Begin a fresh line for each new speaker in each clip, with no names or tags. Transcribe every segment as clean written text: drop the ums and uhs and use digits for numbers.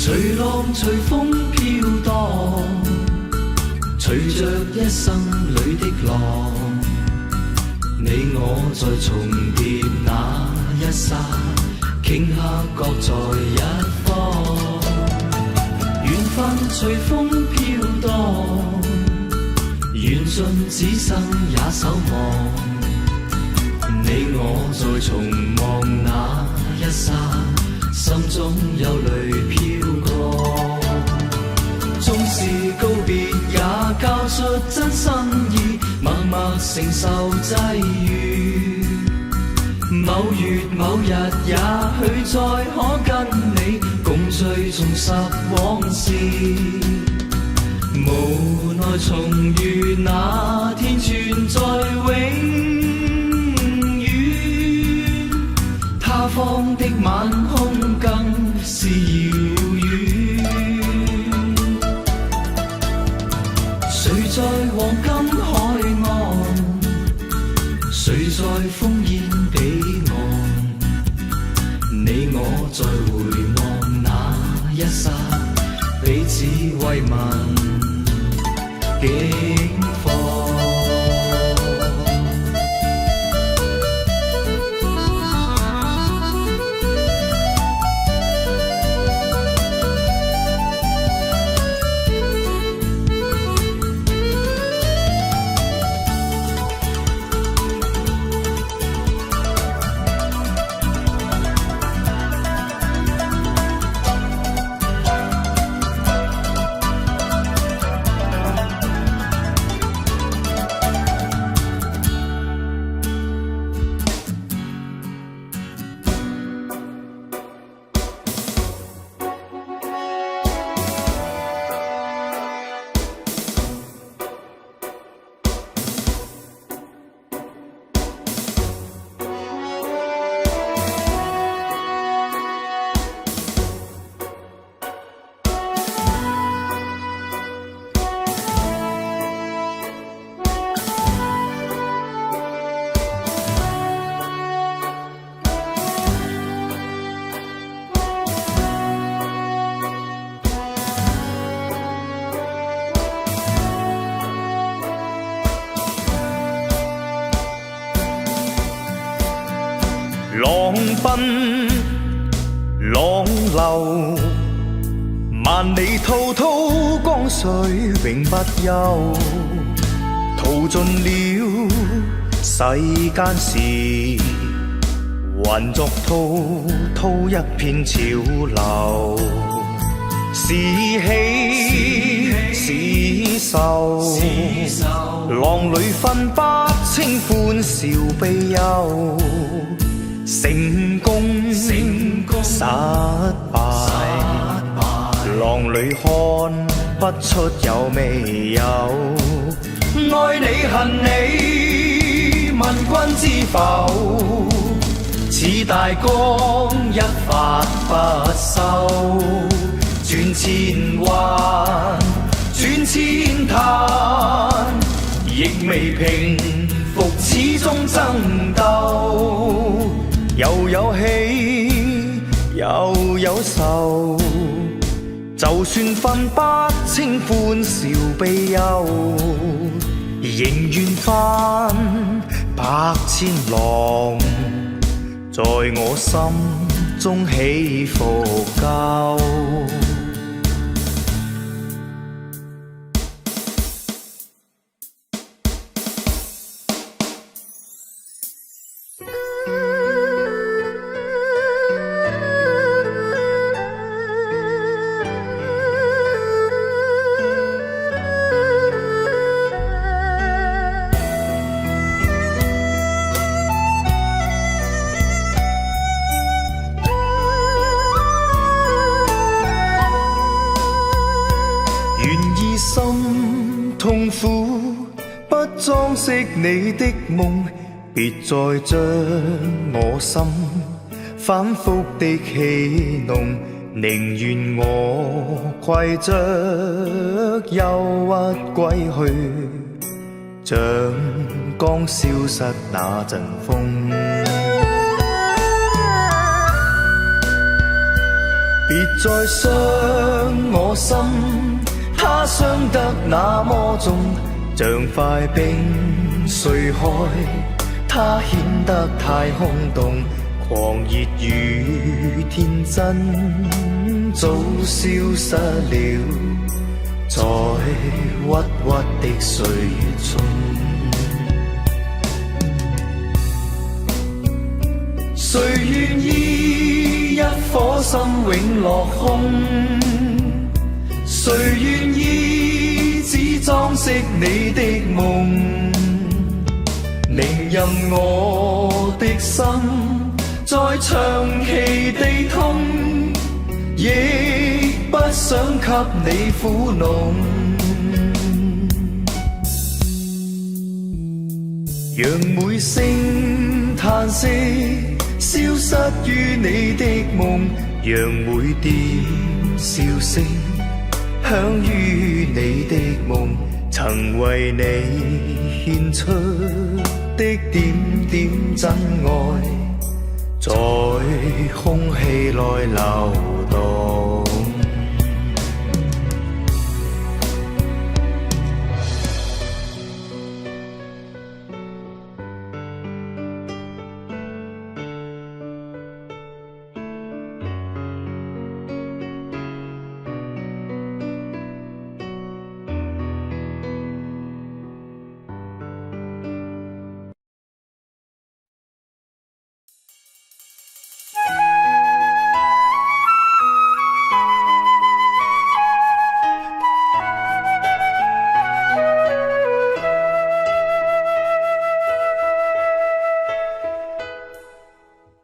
隨浪隨風飄蕩，隨着一生裏的浪，你我在重疊那一剎，頃刻各在一方。緣分隨風飄蕩，緣盡此生也守望。你我在重望那一剎，心中有淚飄過。縱是告別也交出真心意，默默承受際遇。某月某日也許再可跟你共聚重拾往事，無奈重遇那天存在永遠，他方的晚空更是遙遠。誰在黃金海岸，誰在烽煙彼岸，你我在回望那一剎，彼此慰問境況。
浪奔浪流，萬里滔滔江水永不休。淘盡了世間事，還作滔滔一片潮流。是喜是愁，浪裏分不清歡笑悲憂。成功失敗，浪裏看不出有未有。愛你恨你，問君知否？似大江一發不收，轉千彎，轉千灘，亦未平復，始終爭鬥。又有喜又有愁，就算分不清歡笑悲憂，仍願翻百千浪，在我心中起伏夠。心痛苦，不裝飾你的夢，別再將我心反覆的戲弄，寧願我攜着憂鬱歸去，像剛消失那陣風。別再相我心，他傷得那麼重，像塊冰碎開，他顯得太空洞，狂熱與天真早消失了，在鬱鬱的歲月中。誰願意一顆心永落空？誰願意只裝飾你的夢？寧任我的心再長期地痛，亦不想給你苦惱。讓每聲嘆息消失於你的夢，讓每點笑聲響於你的夢，曾為你獻出的點點真愛，在空氣內流動。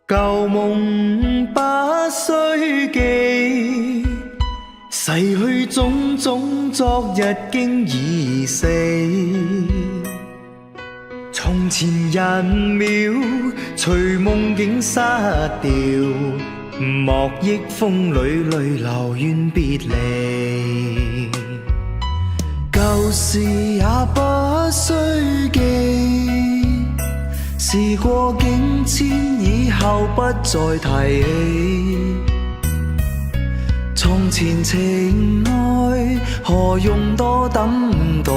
舊夢不須記，逝去種種昨日經已死。從前人秒隨夢境失掉，莫憶風裏淚流怨別離。舊事也不須記，事過境遷，以後不再提起。從前情愛何用多等待，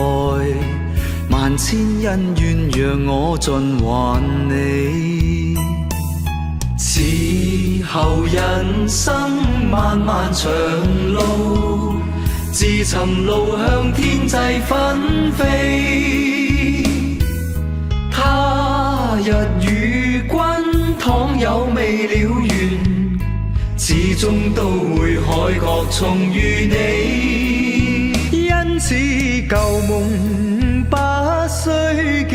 萬千恩怨讓我盡還你。此後人生漫漫長路，自尋路向天際紛飛。他日與君倘有未了緣，始終都會海角重遇你。因此舊夢不須記，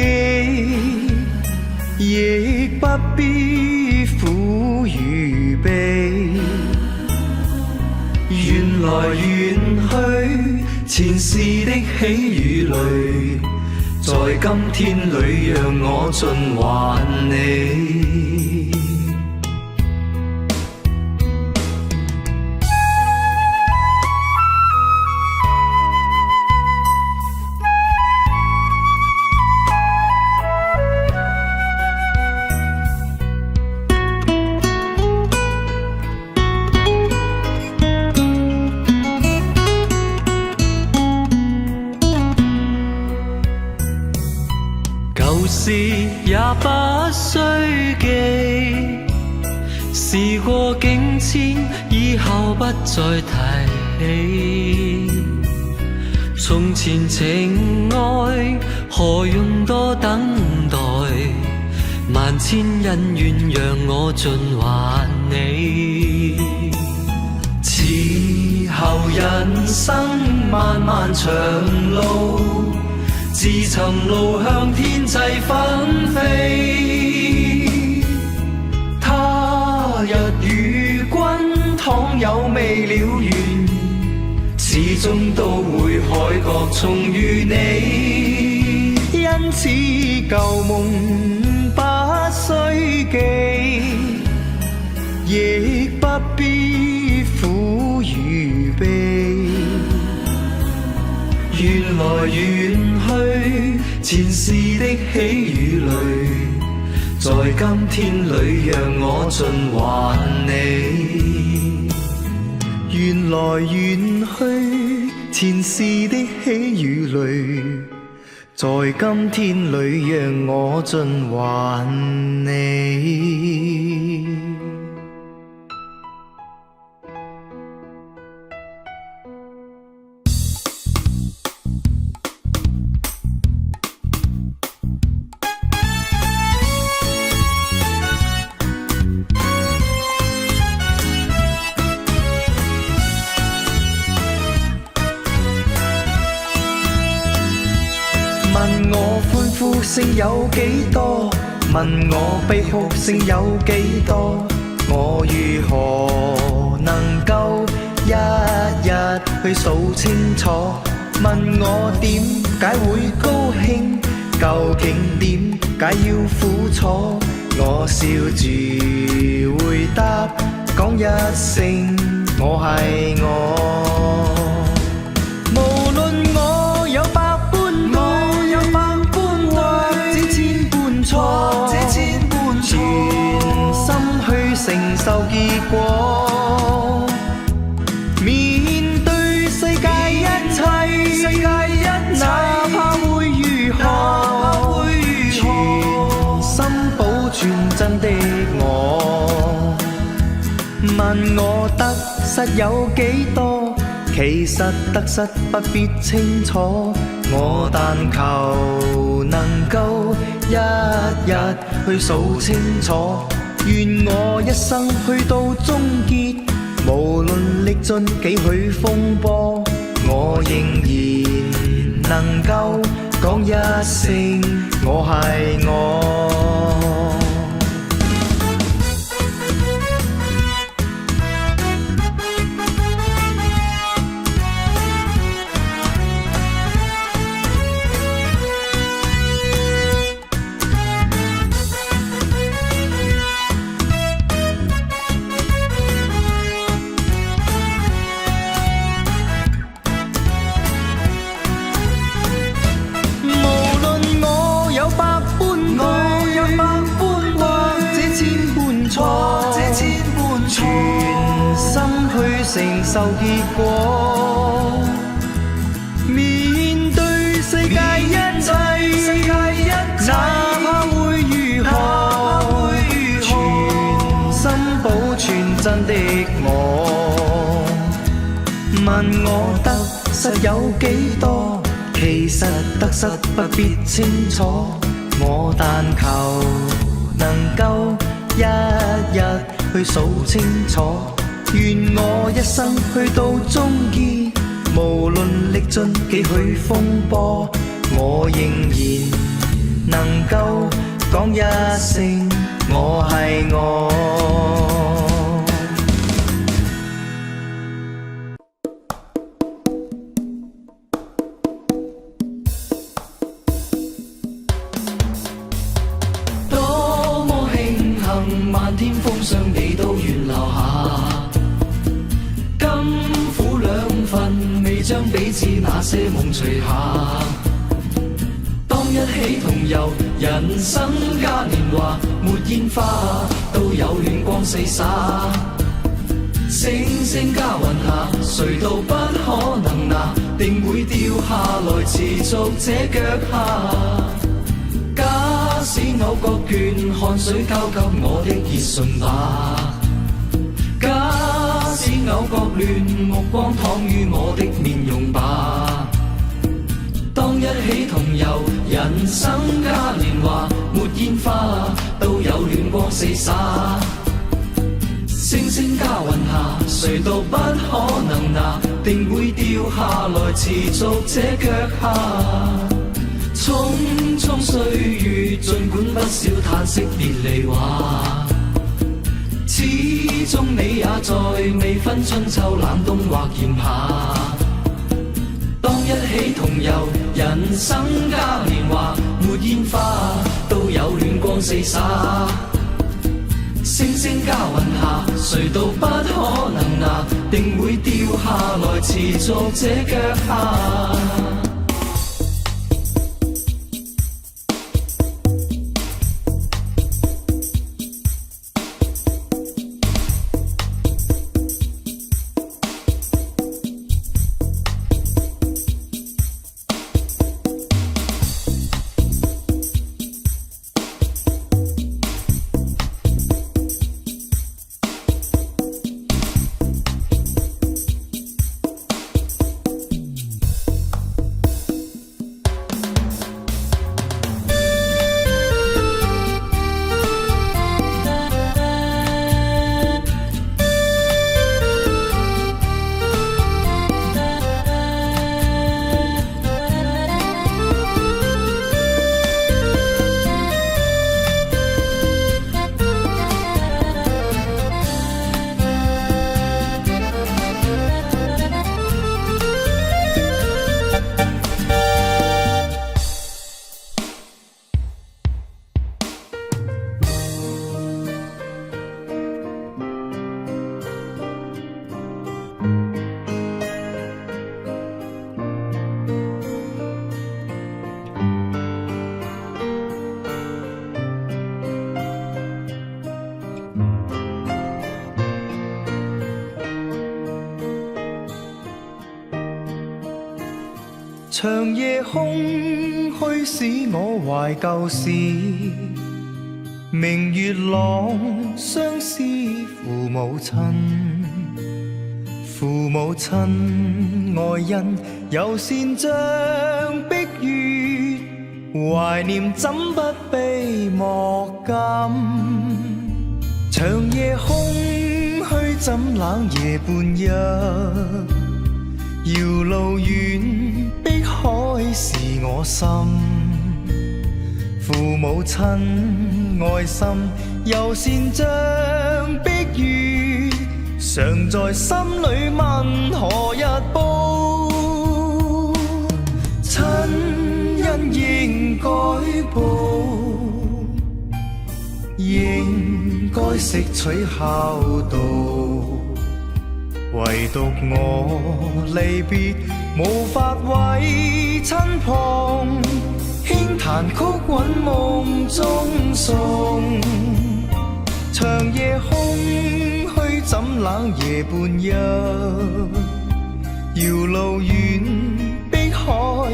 亦不必苦與悲。緣來緣去，前世的喜與淚，在今天裏讓我盡還你。舊事也不須記，事過境遷，以後不再提起。從前情愛何用多等待，萬千恩怨讓我盡還你。此後人生漫漫長路，自尋路向天際紛飛。他日與君倘有未了緣，始終都會海角重遇你。因此舊夢不須記，亦不必苦與悲。緣來緣去，前世的喜與淚，在今天裏讓我盡還你。緣來緣去，前世的喜與淚，在今天裏讓我盡還你。問我歡呼聲有幾多？問我悲哭聲有幾多？我如何能夠一日去數清楚？問我點解會高興？究竟點解要苦楚？我笑住回答，講一聲我係我。無論我有百般愛，這千般錯，全心去承受結果。面對世界一切，哪怕會如何，全心保存真的我。問我得失有幾多？其實得失不必清楚，我但求能夠一日去數清楚。願我一生去到終結，無論歷盡幾許風波，我仍然能夠講一聲我係我。承受結果，面對世界一切，哪怕會如何，全心保存真的我。問我得失有幾多？其實得失不必清楚，我但求能夠一日去數清楚。願我一生去到終結，無論歷盡幾許風波，我仍然能夠講一聲我係我。
多麼慶幸，漫天風霜你都願留下。未將彼此那些夢除下，當一起同遊，人生嘉年華，沒煙花，都有暖光四灑。星星加雲下，誰都不可能拿，定會掉下來持續這腳下。假使偶覺倦，汗水交給我的熱唇吧。假使偶覺亂，目光躺於我的面容吧。當一起同遊，人生嘉年華，沒煙花，都有暖光四灑。星星加雲下，誰都不可能拿，定會掉下來持續這腳下。匆匆歲月，儘管不少嘆息別離話，始終你也在，未分春秋冷冬或炎夏。當一起同遊，人生嘉年華，沒煙花，都有暖光四灑。星星加雲下，誰都不可能拿，定會掉下來持續這腳下。
長夜空虛使我懷舊事，明月朗相思父母親。父母親愛人猶善像碧月，懷念怎不悲莫感。長夜空虛怎冷夜半日，遙路遠碧海是我心。父母親愛心猶善像碧月，常在心裏問何日報。親恩應該報，應該悉取孝道。唯獨我離別無法為親旁，輕彈曲韻夢中送。長夜空虛怎冷夜半日，遙路遠碧海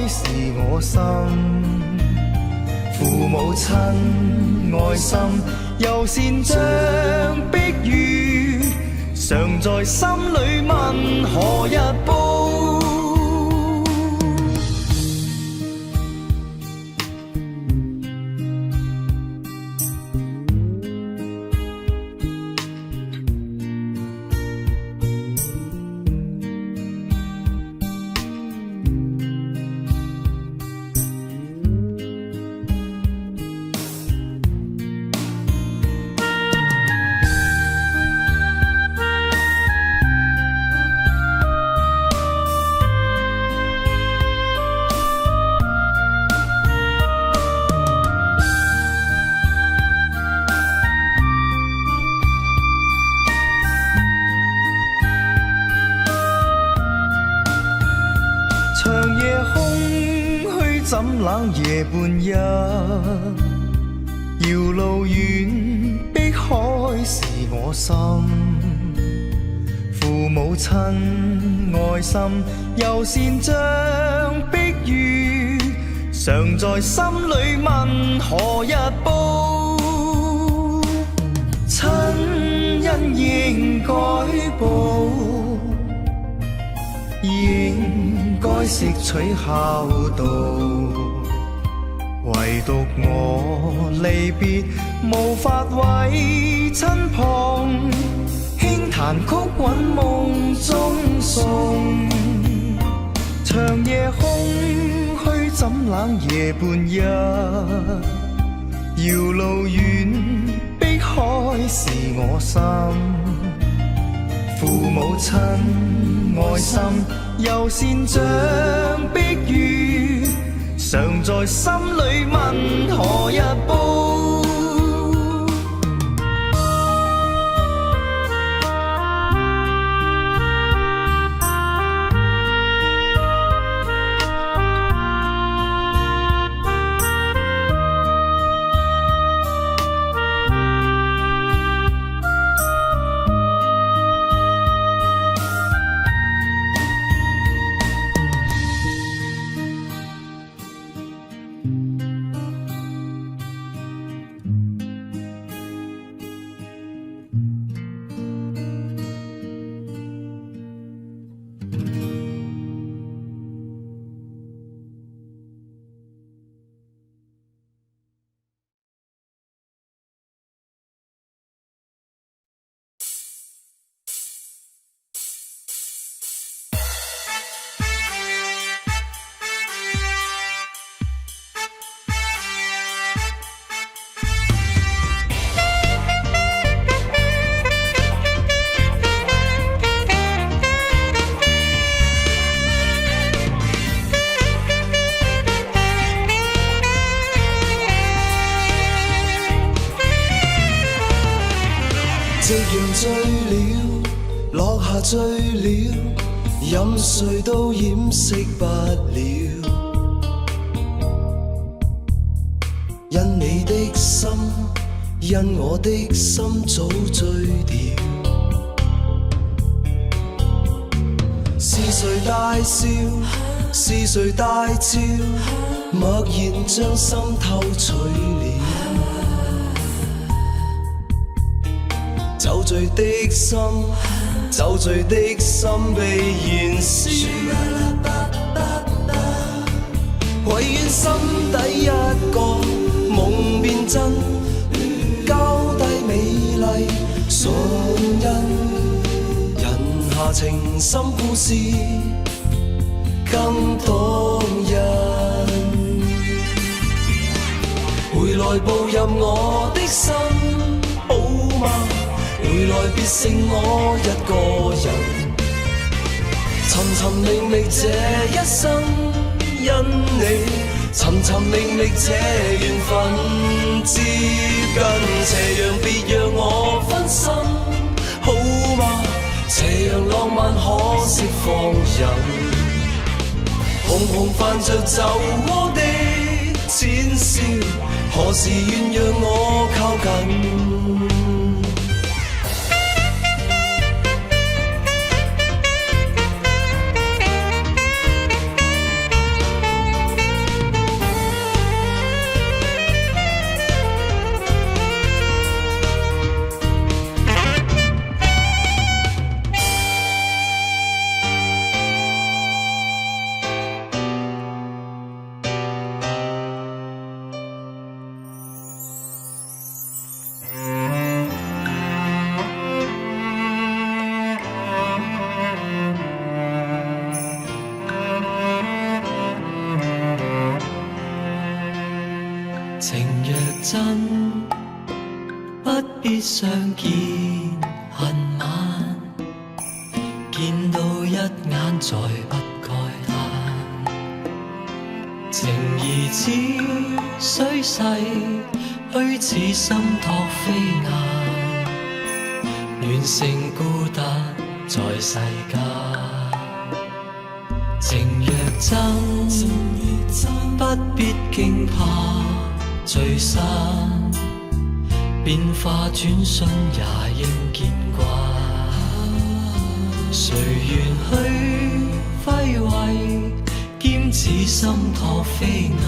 是我心。父母親愛心猶善像碧月，常在心裏問何日報。長夜空虛怎冷夜半日，遙路遠碧海是我心。父母親愛心猶善像碧月，常在心裏問何日報。親恩應該報，應該悉取孝道。唯獨我離別無法為親旁，輕彈曲韻夢中送。長夜空虛怎冷夜半日，遙路遠碧海是我心。父母親愛心猶善像碧月，常在心裏問何日報。
夕陽醉了，落下醉了，任誰都掩飾不了。因你的心，因我的心早醉掉。是誰大笑？是谁大招？默然将心偷取了。酒醉的心，酒醉的心被燃烧。唯愿心底一个梦变真，交低美丽唇印。人下情深故事更动人。回来步入我的心，好吗？回来别剩我一个人。寻寻觅觅这一生，因你寻寻觅觅这缘分接近。斜阳别让我分心，好吗？斜阳浪漫可释放人。红红泛着酒窝的浅笑，何时愿让我靠近？
情若真，不必相見恨晚，見到一眼再不該嘆。情兒似水逝，虛似心託飛雁，亂成孤單在世間。情若真，不必驚怕聚散，變化轉瞬也應見慣。誰願去揮慧，兼似心託飛雁，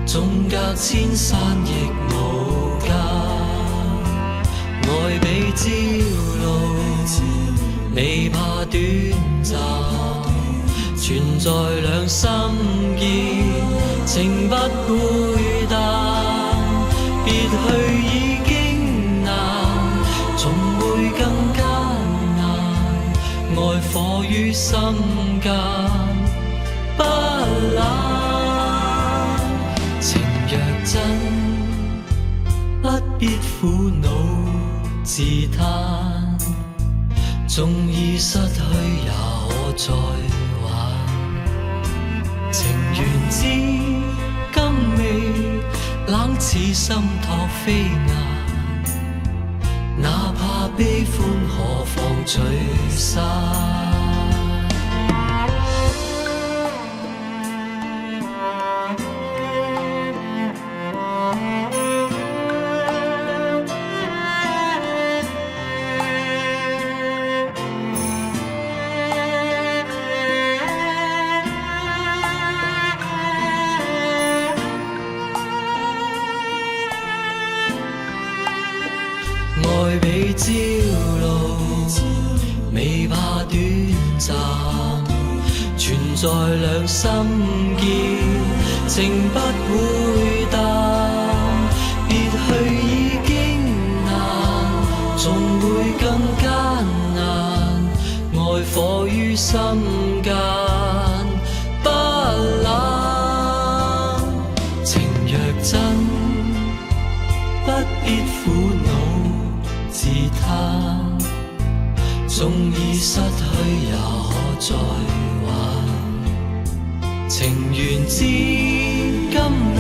縱隔千山亦無間。愛比朝露，未怕短暫，存在兩心間。情不會淡，別去已經難，總會更艱難。愛火於心間，不冷。情若真，不必苦惱自嘆，縱已失去也可再還。情緣知今未冷似心託飛雁，哪怕悲歡何妨聚散。愛比朝露，未怕短暫，存在兩心間，情不會淡。別去已經難，總會更艱難。愛火於心間，不冷。情若真，不必苦惱自嘆，縱已失去也可再還。情緣知今未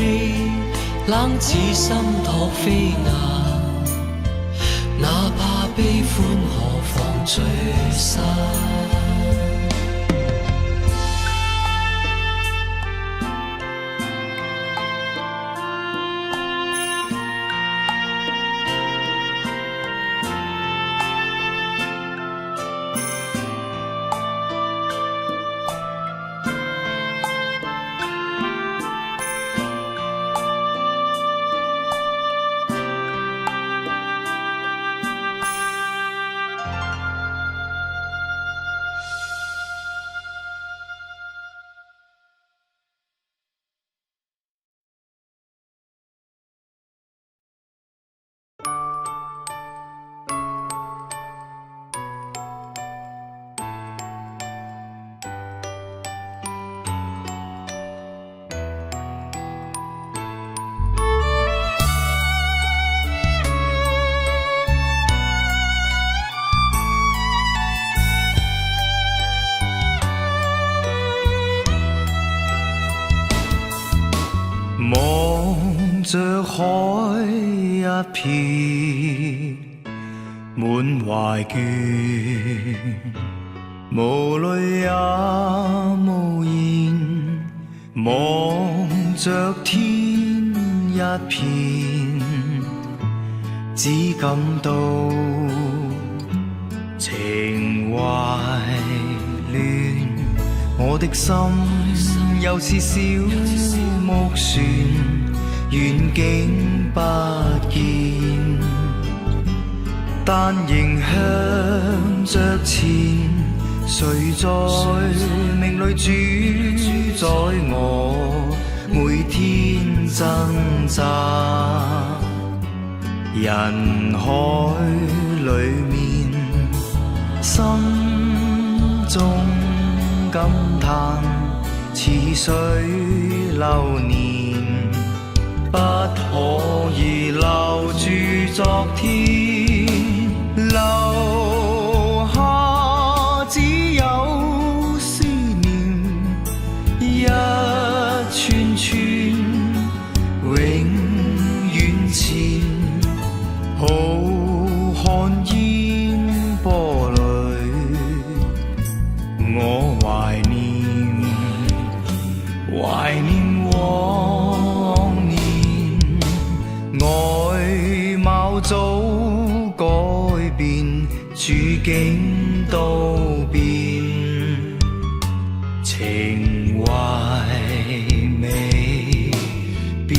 冷似心託飛雁，哪怕悲歡何妨聚散。
着海一片，滿懷倦，無淚也無言，望着天一片，只感到情懷亂。我的心又似小木船，遠景不見，但仍向着前。誰在命裏主宰我？每天掙扎，人海裏面，心中感嘆，似水流年，不可以留住昨天，留下只有思念，一串串永遠前，浩瀚煙波裏，我懷念往年，外貌早改變，處境都變，情懷未變。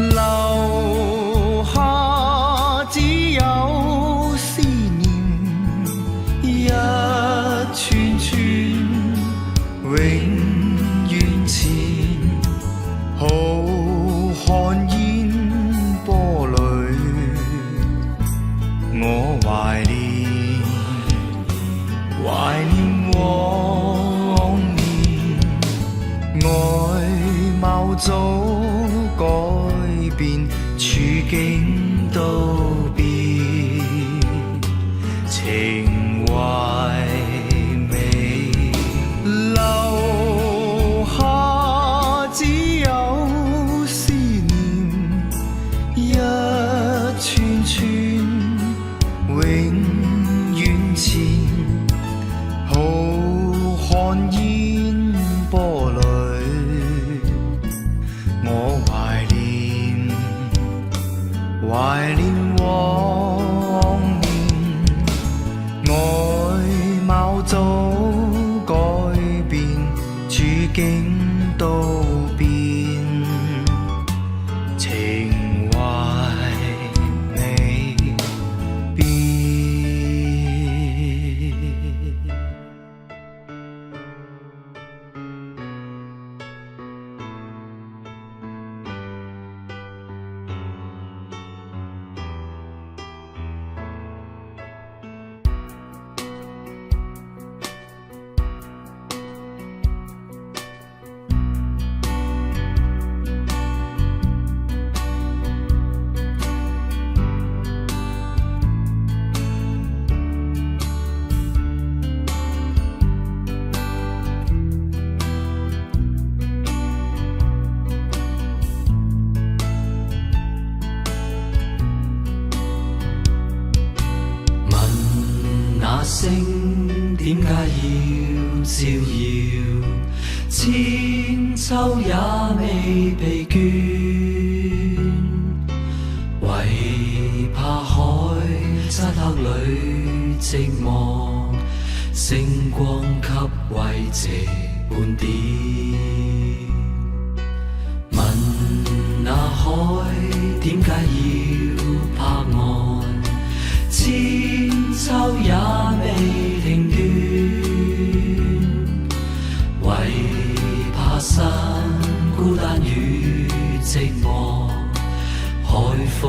留下只有思念，一串串永遠前，浩瀚煙波裏，我懷念往年，外貌早改變，處境都變，情懷未留下只有思念，一串串永遠前，浩瀚煙波裏，我懷念往年，外貌早改變，處境都變，情懷未變。那星點解要照耀？千秋也未疲倦，唯怕海漆黑裏寂寞，星光給慰藉半點。問那海點解要拍岸？千秋也未停斷，唯怕山孤單與寂寞，海風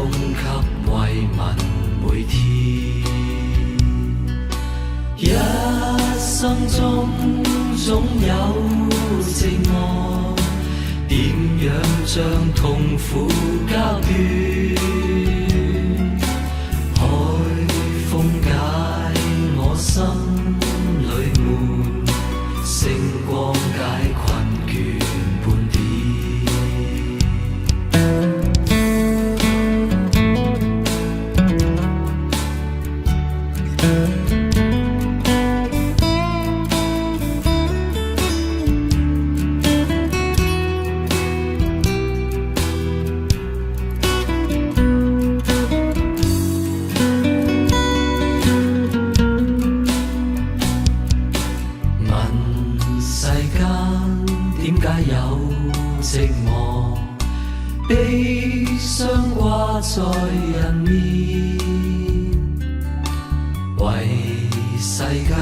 生中總有寂寞，點樣將痛苦交斷？海風解我心裏悶，星光解困倦半點。寂寞，悲傷掛在人面，為世間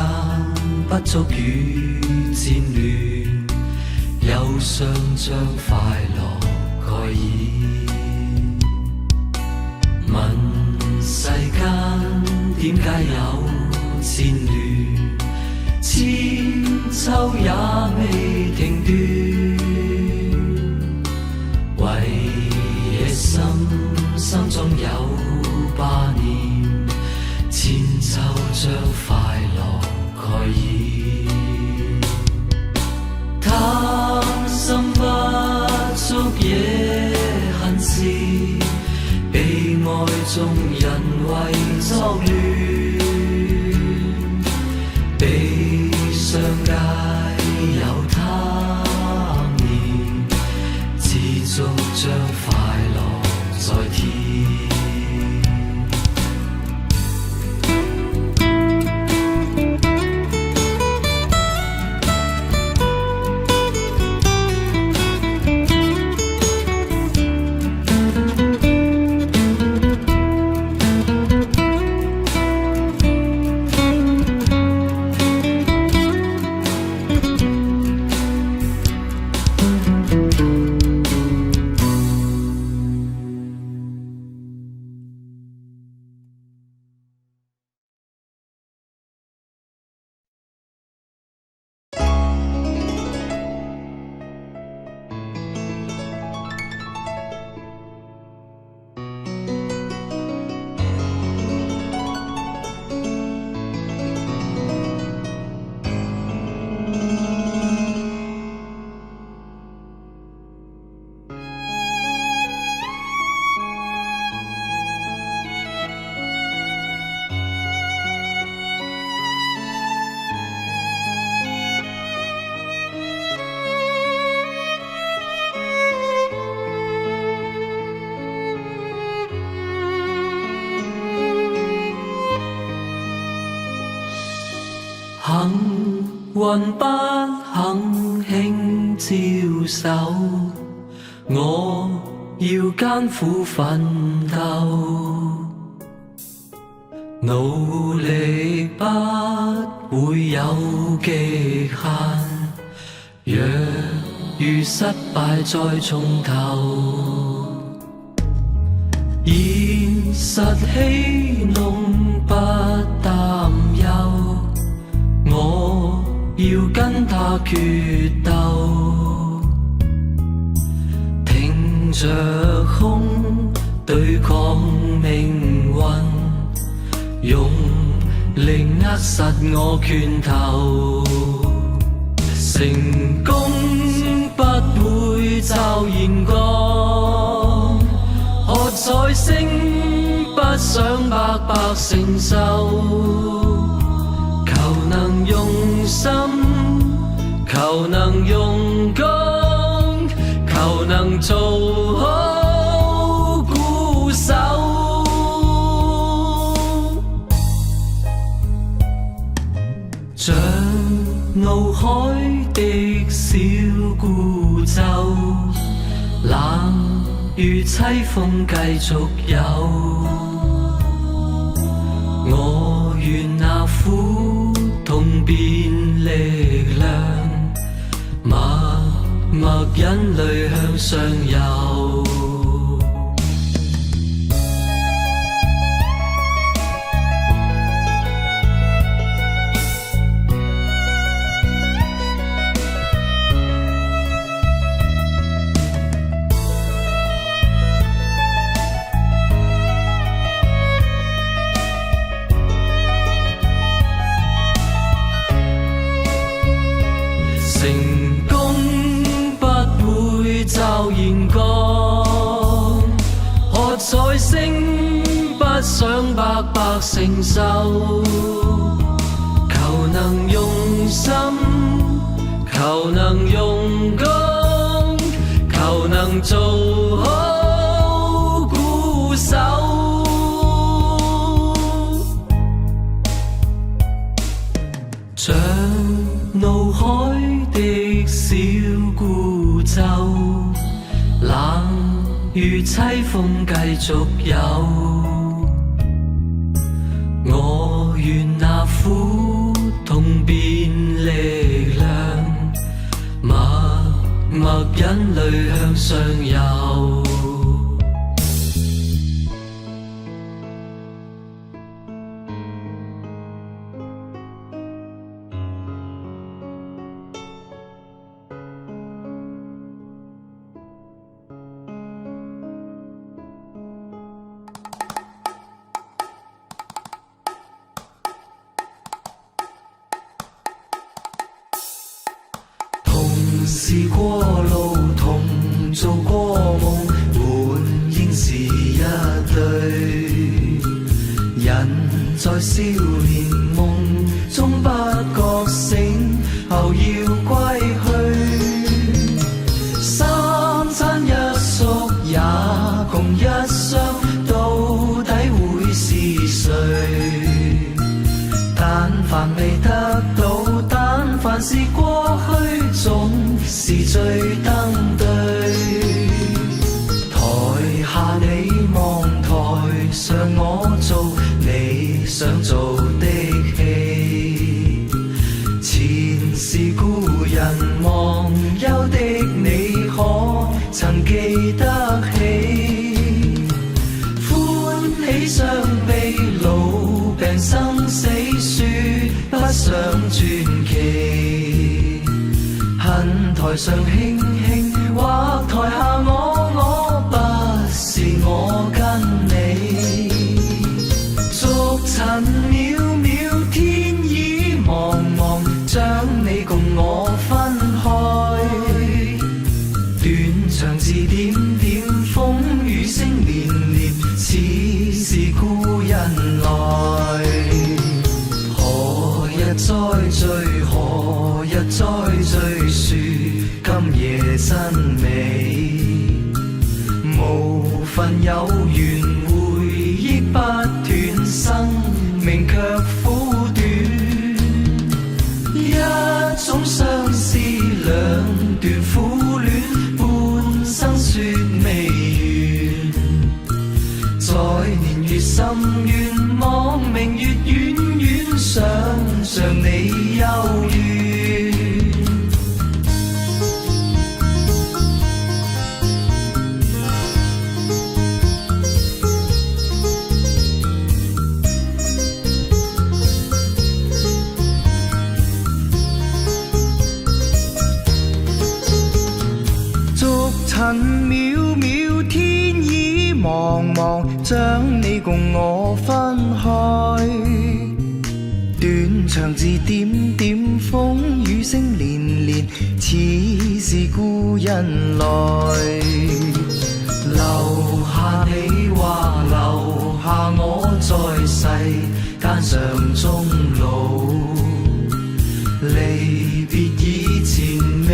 不足與戰亂，憂傷將快樂蓋掩。問世間點解有戰亂，千秋也未停斷。為野心中有掛念，千秋將快樂蓋掩。貪心不足也恨事，被愛中人為作亂，悲傷界有他念，知足將快樂在天。幸運不肯輕招手，我要艱苦奮鬥，努力不會有極限，若遇失敗再從頭，現實戲弄不擔憂，我要跟他決鬥，挺着胸對抗命運，用力握實我拳頭，成功不會驟然降，喝彩聲不想白白承受，求能用心，求能用功，求能做好鼓手。像怒海的小孤舟，冷雨凄風繼續有，我願那苦痛變力量，默默忍淚向上游。
想白白承受，求能用心，求能用功，求能做好鼓手。像怒海的小孤舟，冷雨凄风继续有。我愿那苦痛变力量，默默忍泪向上游。试过路，同做过梦，本应是一对人，在少年梦中不觉醒，后要归去。三餐一宿也共一双，到底会是谁？但凡未得到，但凡是过去，总是最登对。台下你望，台上我做你想做的戲。前是故人忘憂的你，可曾記得起？歡喜傷悲老病生死，說不上傳奇。恨台上輕輕，或台下我不是我跟你。逐塵渺渺，天已茫茫，將你共我分開。斷腸字點點，風雨聲連連，似是故人來。何日再聚，何日再聚，說今夜真美。無份有緣，回憶不斷，生命卻苦短。一種相思，兩段苦戀，半生說未完。在年月深淵，望明月遠遠，想像你幽怨。
逐塵渺渺，天已茫茫，將你共我分開。斷腸字點點，風雨聲連連，似是故人來。留下你或留下我，在世間上終老。離別以前，未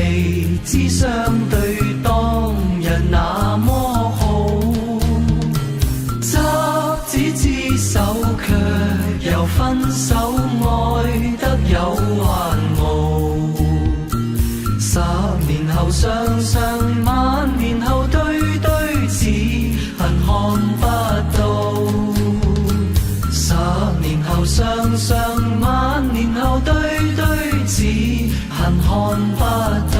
知相對，當日那麼好。執子之手，卻又分手，愛得有還無。10年後雙雙，晚年後對對，只恨看不到。10年後雙雙，晚年後對對，只恨看不到。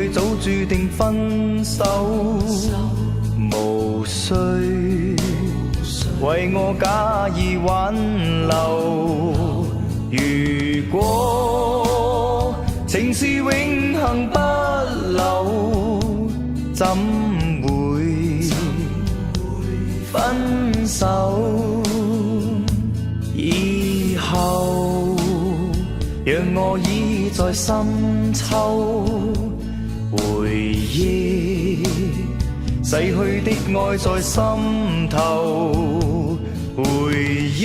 愛早注定分手，無需為我假意挽留。如果情是永恆不朽，怎會分手？以後讓我倚在深秋，回憶逝去的愛在心頭，回憶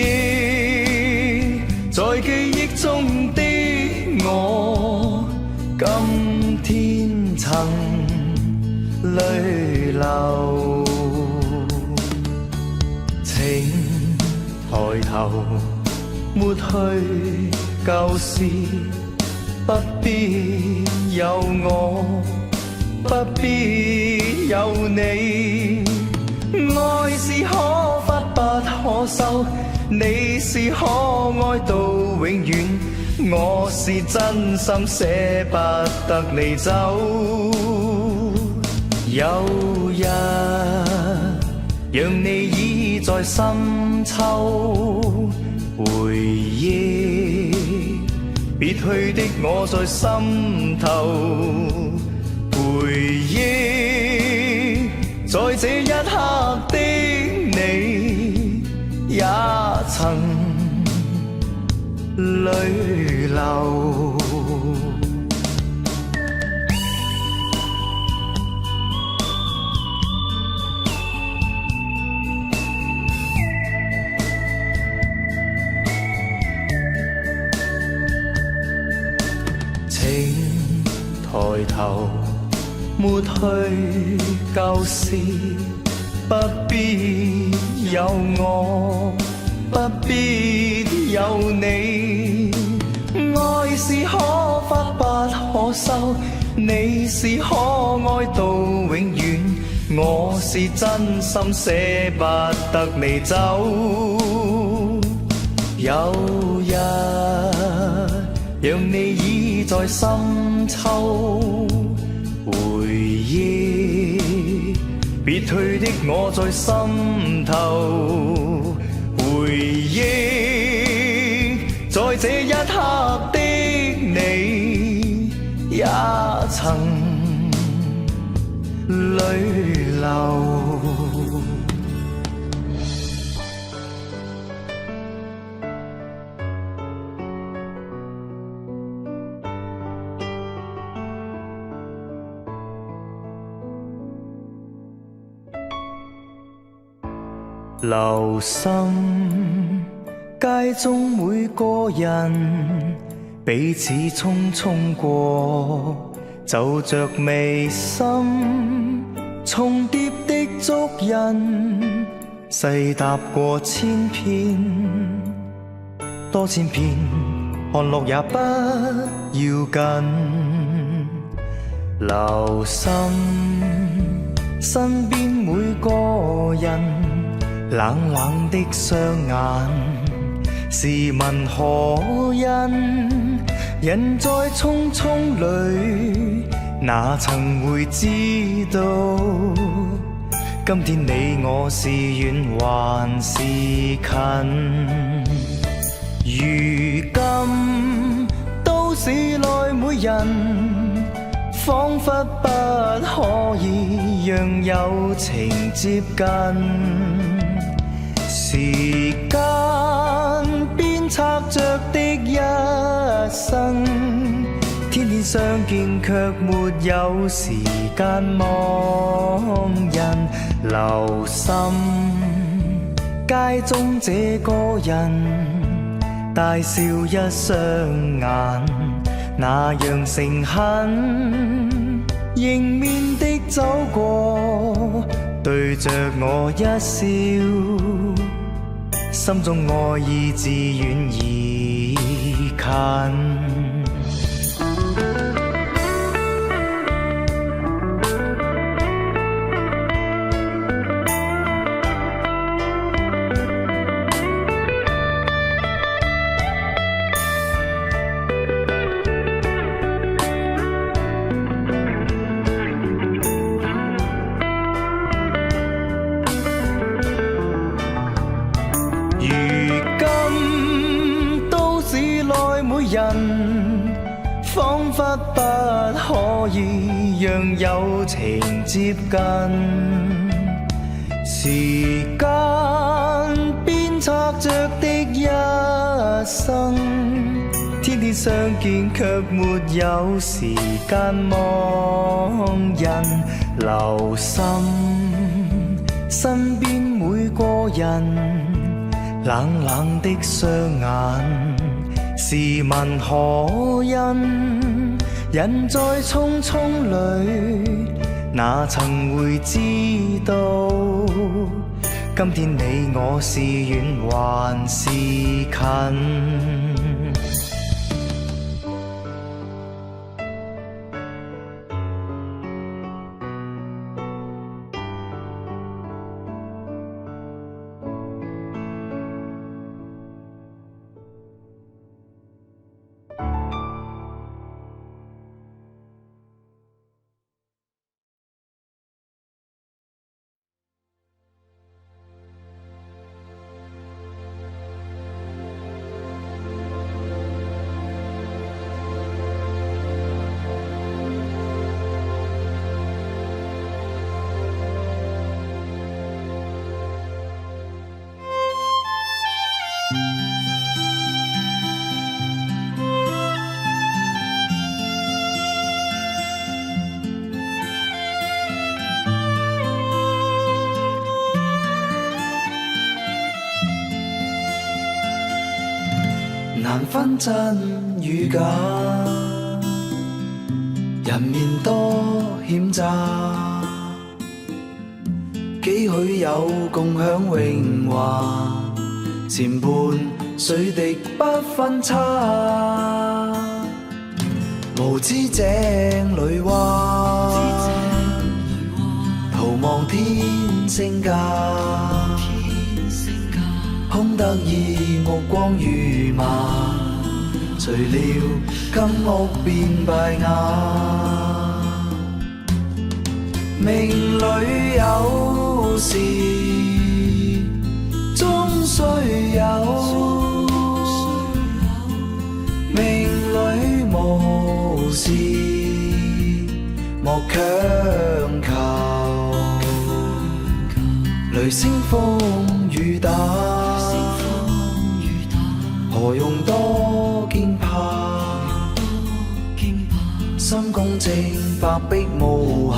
在記憶中的我，今天曾淚流。請抬頭抹去舊事，不必有我，不必有你。愛是可發不可收，你是可愛到永遠，我是真心捨不得你走。有日讓你倚在深秋，回憶別去的我在心頭，回憶在這一刻的你，也曾淚流。抬頭抹去舊事，不必有我，不必有你。愛是可發不可收，你是可愛到永遠，我是真心捨不得你走。有日讓你倚在深秋，回憶別去的我在心頭，回憶在這一刻的你，也曾淚流。留心街中每個人，彼此匆匆過，就着眉心重疊的足印，細踏過千遍，多千遍，看落也不要緊。留心身邊每個人，冷冷的雙眼，試問何因？人在匆匆裏，哪曾會知道？今天你我是遠還是近？如今都市內每人，彷彿不可以讓友情接近。時間鞭策着的一生，天天相見卻沒有時間望人。留心街中這個人，大笑一雙眼，那樣誠懇，迎面的走過，對着我一笑，心中愛意自遠而近。仿佛不可以讓友情接近。時間鞭策着的一生，天天相見卻沒有時間望人，留心身邊每個人。冷冷的雙眼，試問可因人在匆匆裏，哪曾會知道，今天你我是遠還是近？
難分真與假，人面多險詐，幾許有共享榮華，前半水滴不分差，無知井裏蛙，徒望天星價，空得意目光如麻，除了金屋變敗瓦。命裏有時終須有，命裏無時莫強求。雷聲風雨打，何用多驚怕？心公正，白璧無瑕，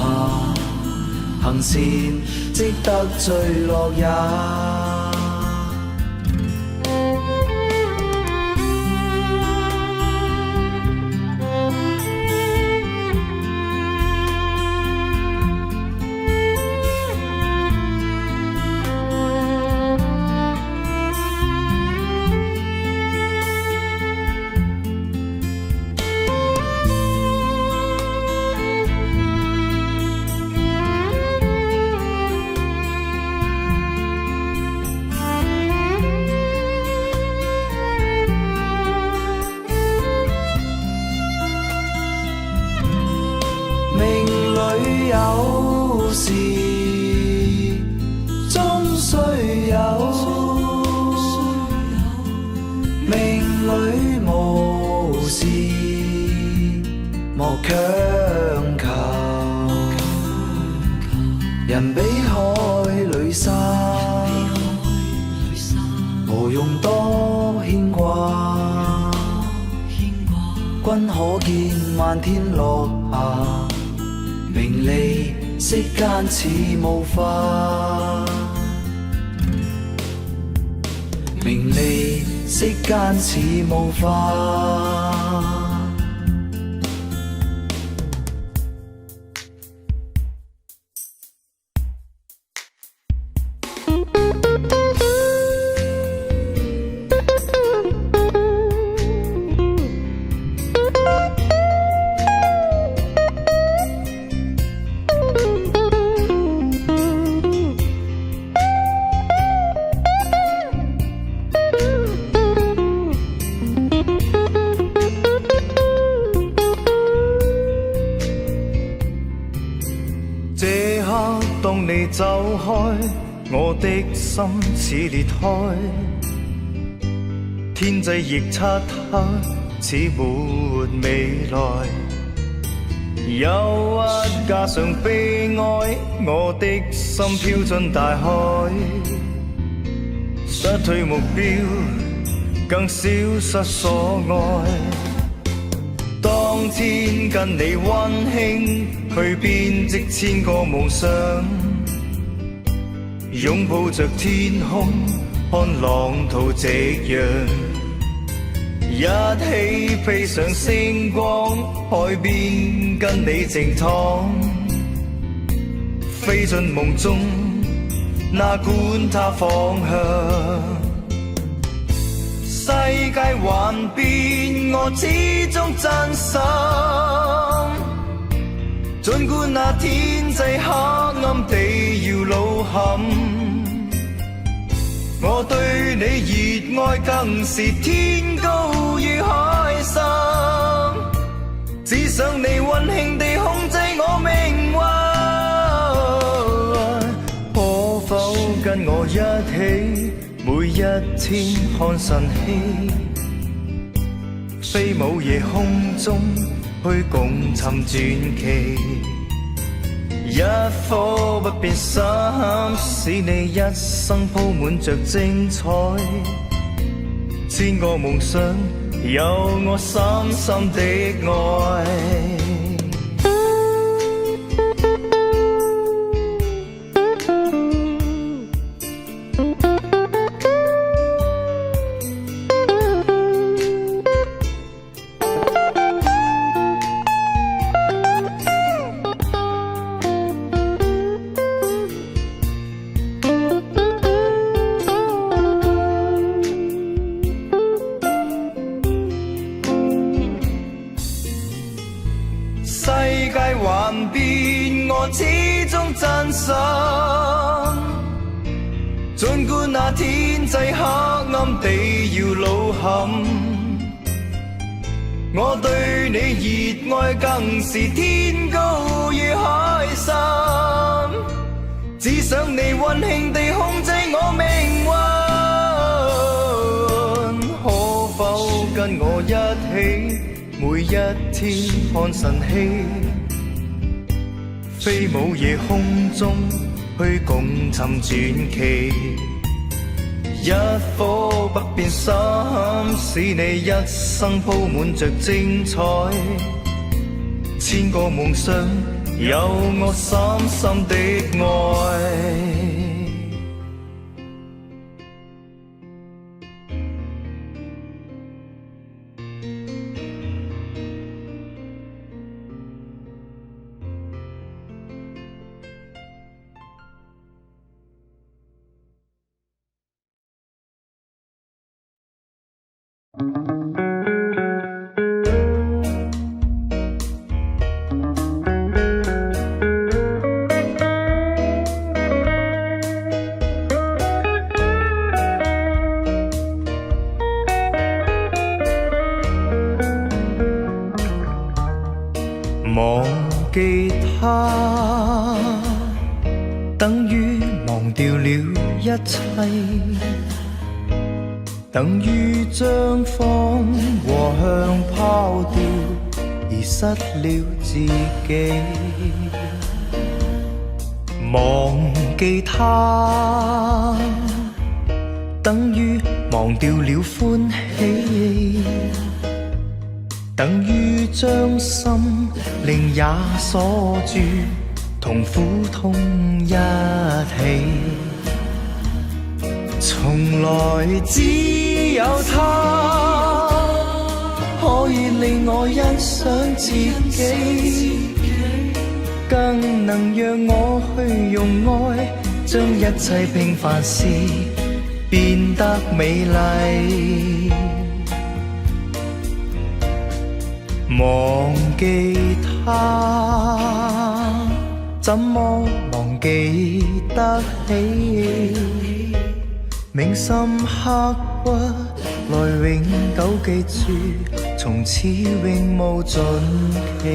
行善積得最樂也。有時終須有，命裏無時莫強求。人比海裏沙，無用多牽掛。君可見漫天落霞，名利息間似霧化，名利息間似霧化。
當你走開，我的心似裂開，天際亦漆黑，似沒未來。憂鬱加上悲哀，我的心飄進大海，失去目標，更消失所愛。當天跟你溫馨去編織千個夢想，擁抱着天空，看浪濤夕陽，一起飛上星光，海邊跟你靜躺，飛進夢中，哪管它方向。世界幻變，我始終真心。儘管那天際黑暗地要路陷，我對你熱愛更是天高與海深。只想你溫馨地控制我命運，可否跟我一起？每一天看晨曦，飛舞夜空中去共尋傳奇。一顆不變心，使你一生鋪滿着精彩。千個夢想，有我深深的愛。世界幻變，我始終真心。儘管那天際黑暗地要路陷，我對你熱愛更是天高與海深。只想你溫馨地控制我命運，可否跟我一起？每一天看晨曦，飛舞夜空中去共尋傳奇。一顆不變心，使你一生鋪滿着精彩。千個夢想，有我深深的愛。忘記他，等於忘掉了一切，等於將方和向拋掉，而失了自己。忘記他，等於忘掉了歡喜，等於將心靈也鎖住，同苦痛一起。從來只有他可以令我欣賞自己，更能讓我去用愛將一切平凡事變得美麗。忘記他，怎麼忘記得起？銘心刻骨，來永久記住，從此永無盡期。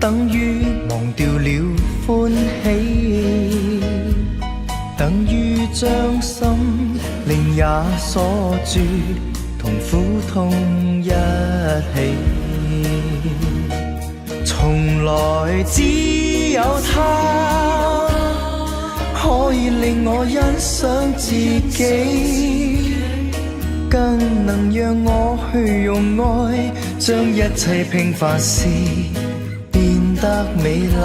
等於忘掉了歡喜，等於將心靈也鎖住，同苦痛一起。從來只有他可以令我欣賞自己，更能讓我去用愛將一切平凡事變得美麗。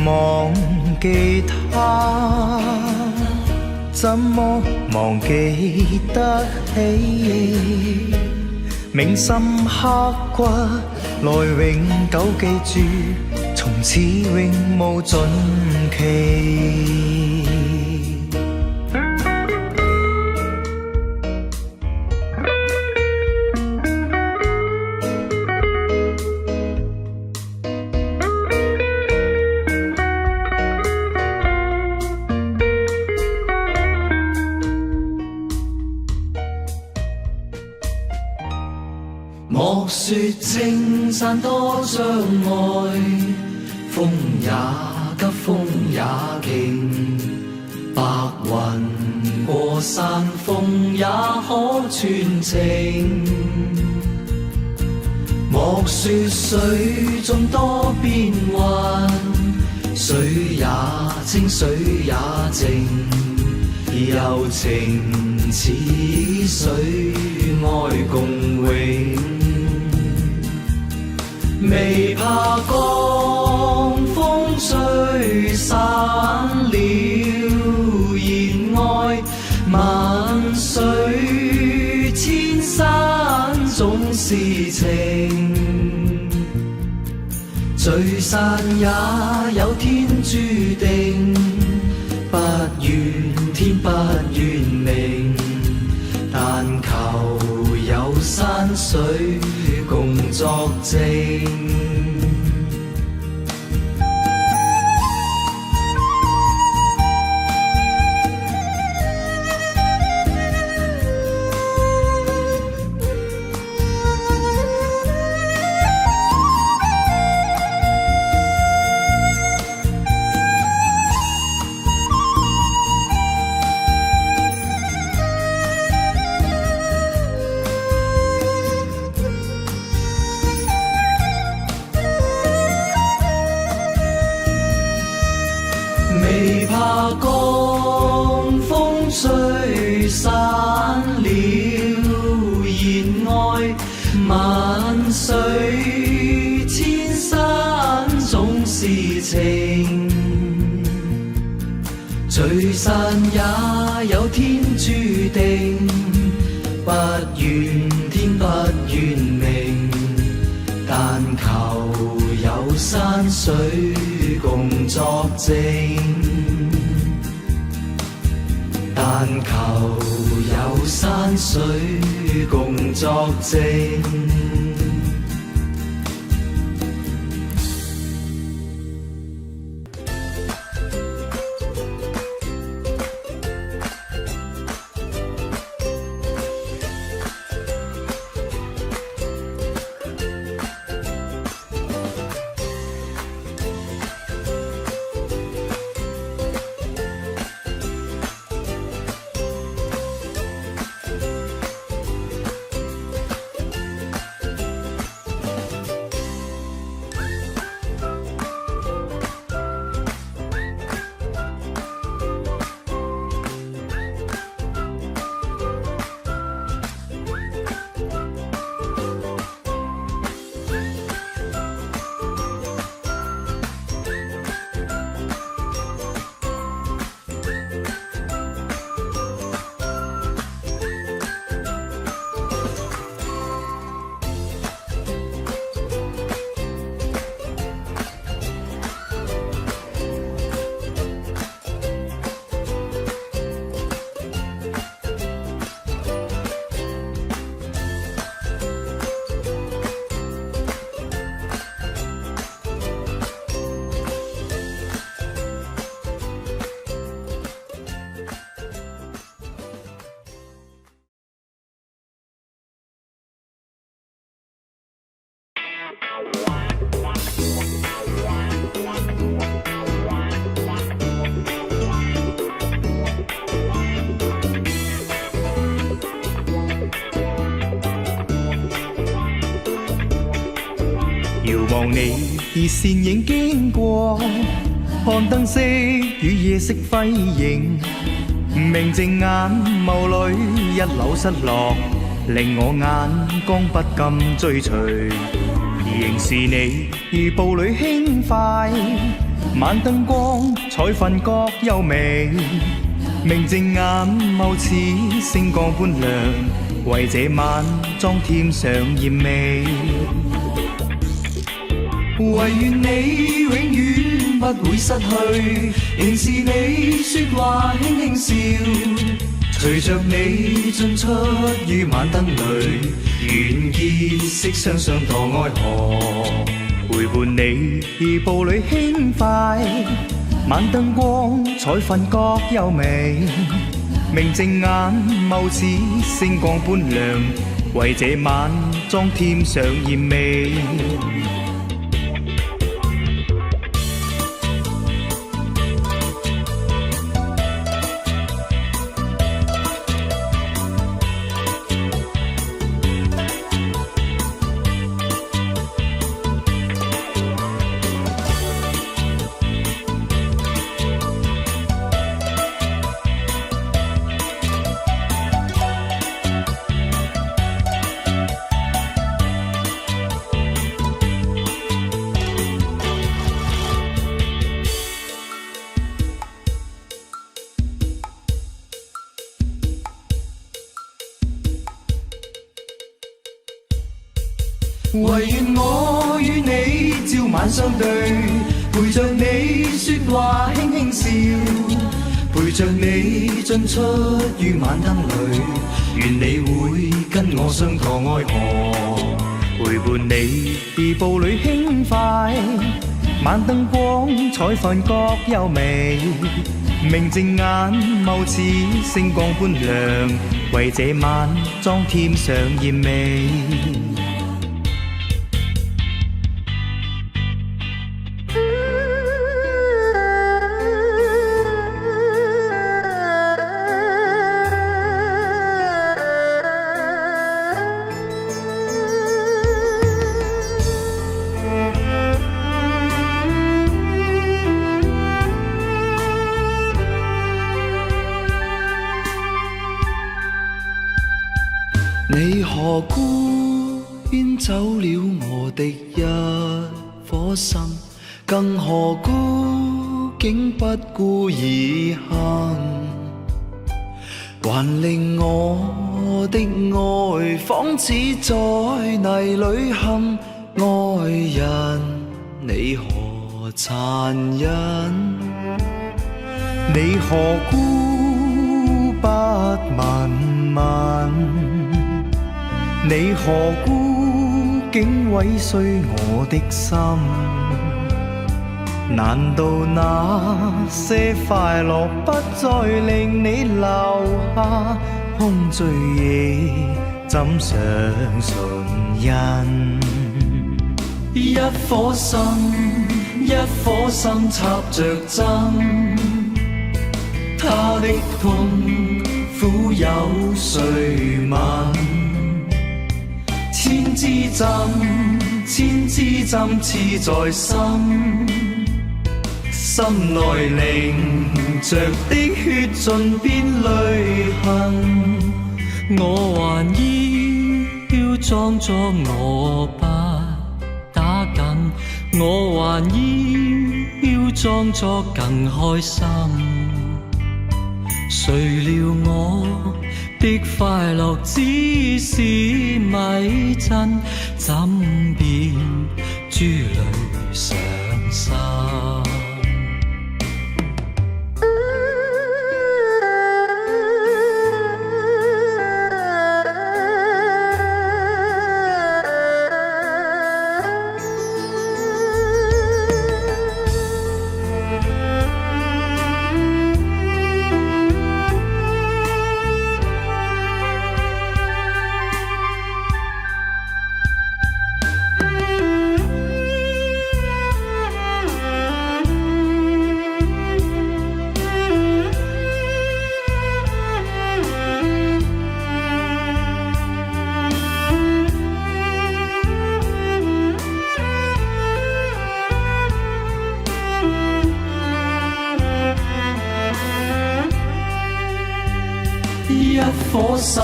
忘記他，怎麼忘記得起？銘心刻骨，來永久記住，從此永無盡期。
莫說青山多障礙，風也急風也勁，白雲過山峰也可傳情。莫說水中多變幻，水也清水也靜，柔情似水愛共永。未怕江風吹散了熱愛，萬水千山總是情，聚散也有天注定，不怨天不怨命，但求有山水共作證。未怕江風吹散了熱愛，萬水千山總是情，聚散也有天注定，不怨天不怨命，但求有山水共作證，但求有山水共作證。
遥望你以倩影經過，看燈飾與夜色輝映，明淨眼眸裏一縷失落，令我眼光不禁追隨。仍是你如步履輕快，晚燈光彩瞓覺優美，明淨眼眸似星光般亮，為這晚裝添上豔美。
唯願你永遠不會失去，仍是你說話輕輕笑，隨着你進出於晚燈裏，願結識雙雙墮愛河。
陪伴你如步履輕快，晚燈光彩瞓覺優美，明淨眼眸似星光般亮，為這晚裝添上豔美。
唯願我與你朝晚相對，陪着你說話輕輕笑，陪着你進出於晚燈裏，願你會跟我相墮愛河。
陪伴你如步履輕快，晚燈光彩瞓覺優美，明淨眼眸似星光般亮，為這晚裝添上豔美。
你何故牽走了我的一顆心，更何故竟不顧而行，還令我的愛仿似在泥裏陷。愛人你何殘忍，
你何故不問問，你何故竟毀碎我的心？難道那些快樂不再令你留下空醉意，怎想信任？
一顆心，一顆心插着針，他的痛苦有誰問？千支針，千支針刺在心，心內凝着的血盡變淚痕。我還要裝作我不打緊，我還要裝作更開心。誰料我的快樂只是迷陣，怎變珠淚上心？顆心，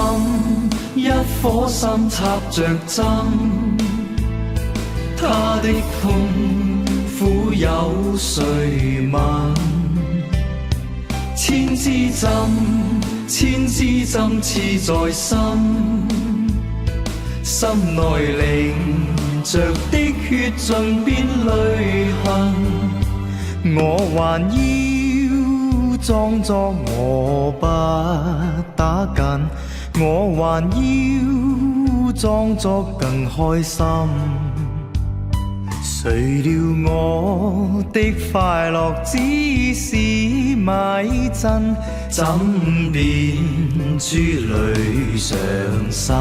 一顆心插着針，他的痛苦有誰問？千支針，千支針刺在心，心內凝着的血盡變淚痕。
我還要裝作我不打緊，我還要裝作更開心。誰料我的快樂只是迷陣，怎變珠淚上心？